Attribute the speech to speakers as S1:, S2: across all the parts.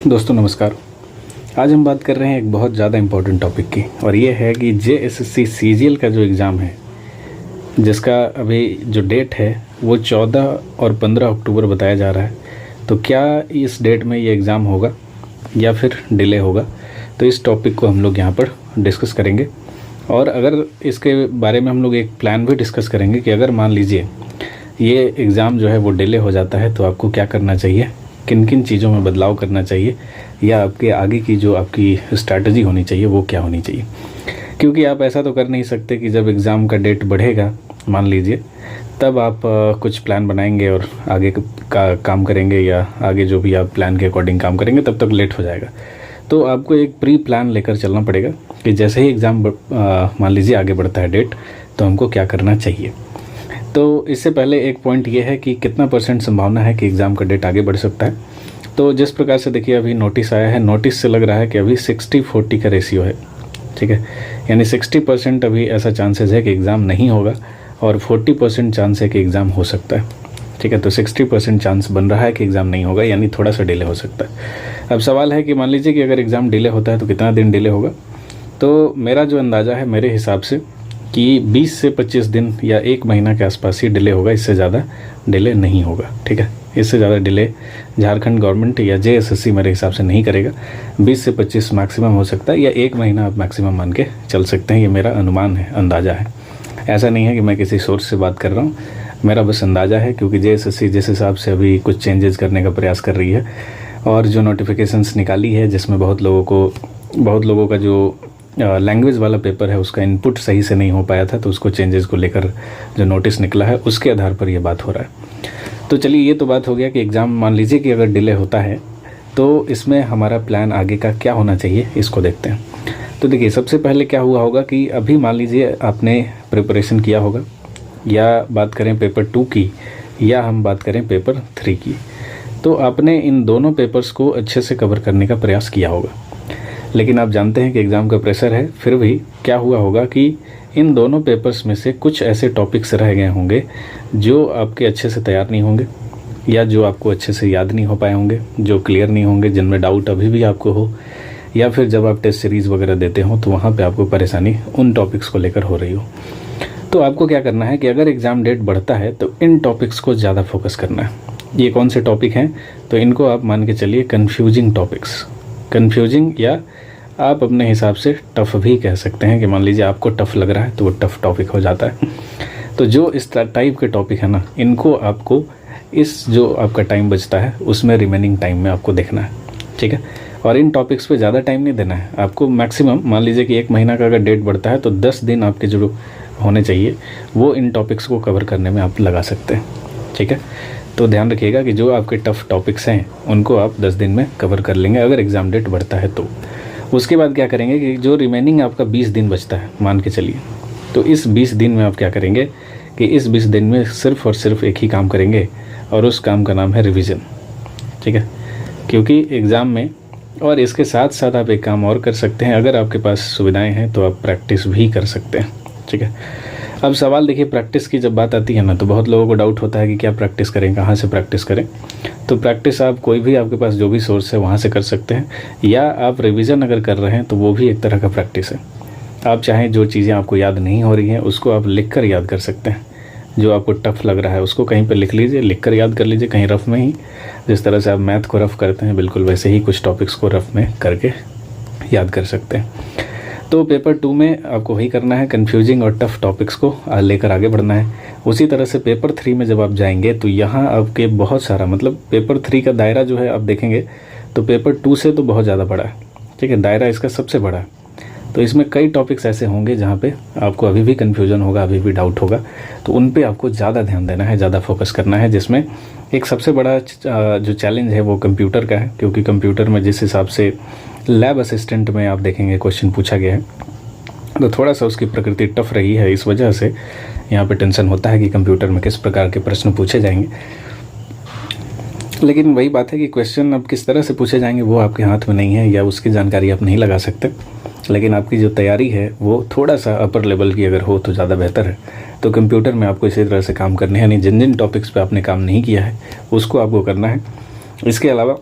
S1: दोस्तों नमस्कार। आज हम बात कर रहे हैं एक बहुत ज़्यादा इम्पोर्टेंट टॉपिक की, और ये है कि JSSC CGL का जो एग्ज़ाम है, जिसका अभी जो डेट है वो 14 और 15 अक्टूबर बताया जा रहा है। तो क्या इस डेट में ये एग्ज़ाम होगा या फिर डिले होगा, तो इस टॉपिक को हम लोग यहाँ पर डिस्कस करेंगे। और अगर इसके बारे में हम लोग एक प्लान भी डिस्कस करेंगे कि अगर मान लीजिए ये एग्ज़ाम जो है वो डिले हो जाता है तो आपको क्या करना चाहिए, किन किन चीज़ों में बदलाव करना चाहिए, या आपके आगे की जो आपकी स्ट्रैटेजी होनी चाहिए वो क्या होनी चाहिए। क्योंकि आप ऐसा तो कर नहीं सकते कि जब एग्ज़ाम का डेट बढ़ेगा मान लीजिए तब आप कुछ प्लान बनाएंगे और आगे का काम करेंगे, या आगे जो भी आप प्लान के अकॉर्डिंग काम करेंगे तब तक लेट हो जाएगा। तो आपको एक प्री प्लान लेकर चलना पड़ेगा कि जैसे ही एग्ज़ाम मान लीजिए आगे बढ़ता है डेट, तो हमको क्या करना चाहिए। तो इससे पहले एक पॉइंट ये है कि कितना % संभावना है कि एग्ज़ाम का डेट आगे बढ़ सकता है। तो जिस प्रकार से देखिए अभी नोटिस आया है, नोटिस से लग रहा है कि अभी 60-40 का रेशियो है, ठीक है। यानी 60% अभी ऐसा चांसेस है कि एग्ज़ाम नहीं होगा और 40% चांस है कि एग्ज़ाम हो सकता है, ठीक है। तो 60% चांस बन रहा है कि एग्ज़ाम नहीं होगा, यानी थोड़ा सा डिले हो सकता है। अब सवाल है कि मान लीजिए कि अगर एग्ज़ाम डिले होता है तो कितना दिन डिले होगा। तो मेरा जो अंदाज़ा है मेरे हिसाब से कि 20 से 25 दिन या 1 महीना के आसपास ही डिले होगा, इससे ज़्यादा डिले नहीं होगा, ठीक है। इससे ज़्यादा डिले झारखंड गवर्नमेंट या JSSC मेरे हिसाब से नहीं करेगा। 20 से 25 मैक्सिमम हो सकता है, या 1 महीना आप मैक्सिमम मान के चल सकते हैं। ये मेरा अनुमान है, अंदाज़ा है। ऐसा नहीं है कि मैं किसी सोर्स से बात कर रहा हूँ, मेरा बस अंदाज़ा है। क्योंकि JSSC जिस हिसाब से अभी कुछ चेंजेस करने का प्रयास कर रही है, और जो नोटिफिकेशंस निकाली है जिसमें बहुत लोगों का जो लैंग्वेज वाला पेपर है उसका इनपुट सही से नहीं हो पाया था, तो उसको चेंजेस को लेकर जो नोटिस निकला है उसके आधार पर ये बात हो रहा है। तो चलिए, ये तो बात हो गया कि एग्ज़ाम मान लीजिए कि अगर डिले होता है तो इसमें हमारा प्लान आगे का क्या होना चाहिए, इसको देखते हैं। तो देखिए, सबसे पहले क्या हुआ होगा कि अभी मान लीजिए आपने प्रिपरेशन किया होगा, या बात करें पेपर 2 की या हम बात करें पेपर 3 की, तो आपने इन दोनों पेपर्स को अच्छे से कवर करने का प्रयास किया होगा। लेकिन आप जानते हैं कि एग्ज़ाम का प्रेशर है, फिर भी क्या हुआ होगा कि इन दोनों पेपर्स में से कुछ ऐसे टॉपिक्स रह गए होंगे जो आपके अच्छे से तैयार नहीं होंगे, या जो आपको अच्छे से याद नहीं हो पाए होंगे, जो क्लियर नहीं होंगे, जिनमें डाउट अभी भी आपको हो, या फिर जब आप टेस्ट सीरीज़ वगैरह देते हो तो वहाँ पे आपको परेशानी उन टॉपिक्स को लेकर हो रही हो। तो आपको क्या करना है कि अगर एग्ज़ाम डेट बढ़ता है तो इन टॉपिक्स को ज़्यादा फोकस करना है। ये कौन से टॉपिक हैं, तो इनको आप मान के चलिए कन्फ्यूजिंग टॉपिक्स, कन्फ्यूजिंग, या आप अपने हिसाब से टफ़ भी कह सकते हैं कि मान लीजिए आपको टफ़ लग रहा है तो वो टफ़ टॉपिक हो जाता है। तो जो इस टाइप के टॉपिक है ना, इनको आपको इस जो आपका टाइम बचता है उसमें रिमेनिंग टाइम में आपको देखना है, ठीक है। और इन टॉपिक्स पे ज़्यादा टाइम नहीं देना है आपको। मैक्सिमम मान लीजिए कि 1 महीना का अगर डेट बढ़ता है तो 10 दिन आपके जो होने चाहिए वो इन टॉपिक्स को कवर करने में आप लगा सकते हैं, ठीक है। तो ध्यान रखिएगा कि जो आपके टफ़ टॉपिक्स हैं उनको आप 10 दिन में कवर कर लेंगे अगर एग्ज़ाम डेट बढ़ता है तो। उसके बाद क्या करेंगे कि जो रिमेनिंग आपका 20 दिन बचता है मान के चलिए, तो इस 20 दिन में आप क्या करेंगे कि इस 20 दिन में सिर्फ़ और सिर्फ एक ही काम करेंगे, और उस काम का नाम है रिवीजन, ठीक है। क्योंकि एग्ज़ाम में, और इसके साथ साथ आप एक काम और कर सकते हैं, अगर आपके पास सुविधाएं हैं तो आप प्रैक्टिस भी कर सकते हैं, ठीक है। अब सवाल देखिए, प्रैक्टिस की जब बात आती है ना तो बहुत लोगों को डाउट होता है कि क्या प्रैक्टिस करें, कहाँ से प्रैक्टिस करें। तो प्रैक्टिस आप कोई भी आपके पास जो भी सोर्स है वहाँ से कर सकते हैं, या आप रिवीजन अगर कर रहे हैं तो वो भी एक तरह का प्रैक्टिस है। आप चाहें जो चीज़ें आपको याद नहीं हो रही हैं उसको आप लिख कर याद कर सकते हैं। जो आपको टफ़ लग रहा है उसको कहीं पर लिख लीजिए, लिख कर याद कर लीजिए, कहीं रफ़ में ही। जिस तरह से आप मैथ को रफ़ करते हैं बिल्कुल वैसे ही कुछ टॉपिक्स को रफ़ में करके याद कर सकते हैं। तो पेपर 2 में आपको वही करना है, कन्फ्यूजिंग और टफ़ टॉपिक्स को लेकर आगे बढ़ना है। उसी तरह से पेपर 3 में जब आप जाएंगे तो यहाँ आपके बहुत सारा, मतलब पेपर 3 का दायरा जो है आप देखेंगे तो पेपर 2 से तो बहुत ज़्यादा बड़ा है, ठीक है। दायरा इसका सबसे बड़ा है। तो इसमें कई टॉपिक्स ऐसे होंगे जहाँ पे आपको अभी भी कन्फ्यूजन होगा, अभी भी डाउट होगा, तो उन पे आपको ज़्यादा ध्यान देना है, ज़्यादा फोकस करना है। जिसमें एक सबसे बड़ा जो चैलेंज है वो कंप्यूटर का है, क्योंकि कंप्यूटर में जिस हिसाब से लैब असिस्टेंट में आप देखेंगे क्वेश्चन पूछा गया है, तो थोड़ा सा उसकी प्रकृति टफ रही है। इस वजह से यहाँ पे टेंशन होता है कि कंप्यूटर में किस प्रकार के प्रश्न पूछे जाएंगे। लेकिन वही बात है कि क्वेश्चन अब किस तरह से पूछे जाएंगे वो आपके हाथ में नहीं है, या उसकी जानकारी आप नहीं लगा सकते। लेकिन आपकी जो तैयारी है वो थोड़ा सा अपर लेवल की अगर हो तो ज़्यादा बेहतर है। तो कंप्यूटर में आपको इसी तरह से काम करने हैं, यानी जिन जिन टॉपिक्स पे आपने काम नहीं किया है उसको आपको करना है। इसके अलावा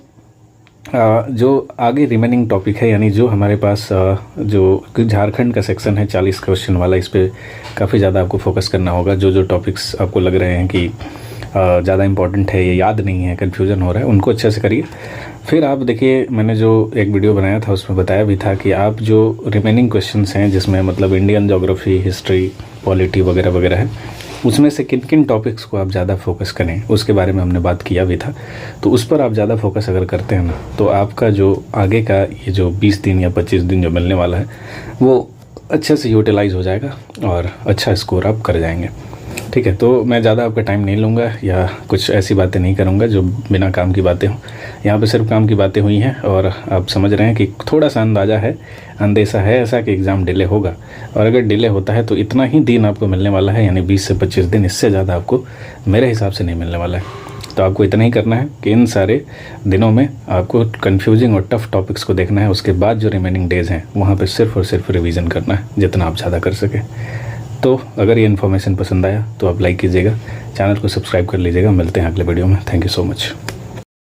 S1: जो आगे रिमेनिंग टॉपिक है, यानी जो हमारे पास जो झारखंड का सेक्शन है 40 क्वेश्चन वाला, इस पर काफ़ी ज़्यादा आपको फोकस करना होगा। जो जो टॉपिक्स आपको लग रहे हैं कि ज़्यादा इंपॉर्टेंट है, ये याद नहीं है, कन्फ्यूज़न हो रहा है, उनको अच्छे से करिए। फिर आप देखिए, मैंने जो एक वीडियो बनाया था उसमें बताया भी था कि आप जो रिमेनिंग क्वेश्चंस हैं, जिसमें मतलब इंडियन ज्योग्राफी, हिस्ट्री, पॉलिटी वगैरह वगैरह है, उसमें से किन किन टॉपिक्स को आप ज़्यादा फोकस करें, उसके बारे में हमने बात किया भी था। तो उस पर आप ज़्यादा फोकस अगर करते हैं ना, तो आपका जो आगे का ये जो 20 दिन या 25 दिन जो मिलने वाला है, वो अच्छे से यूटिलाइज हो जाएगा और अच्छा स्कोर आप कर जाएंगे। ठीक है, तो मैं ज़्यादा आपका टाइम नहीं लूँगा या कुछ ऐसी बातें नहीं करूँगा जो बिना काम की बातें हों। यहाँ पे सिर्फ काम की बातें हुई हैं और आप समझ रहे हैं कि थोड़ा सा अंदेशा है ऐसा कि एग्ज़ाम डिले होगा। और अगर डिले होता है तो इतना ही दिन आपको मिलने वाला है, यानी 20 से 25 दिन, इससे ज़्यादा आपको मेरे हिसाब से नहीं मिलने वाला है। तो आपको इतना ही करना है कि इन सारे दिनों में आपको कन्फ्यूजिंग और टफ़ टॉपिक्स को देखना है। उसके बाद जो रिमेनिंग डेज़ हैं वहाँ पर सिर्फ और सिर्फ रिवीजन करना है, जितना आप ज़्यादा कर सकें। तो अगर ये इन्फॉर्मेशन पसंद आया तो आप लाइक कीजिएगा, चैनल को सब्सक्राइब कर लीजिएगा। मिलते हैं अगले वीडियो में। Thank you so much.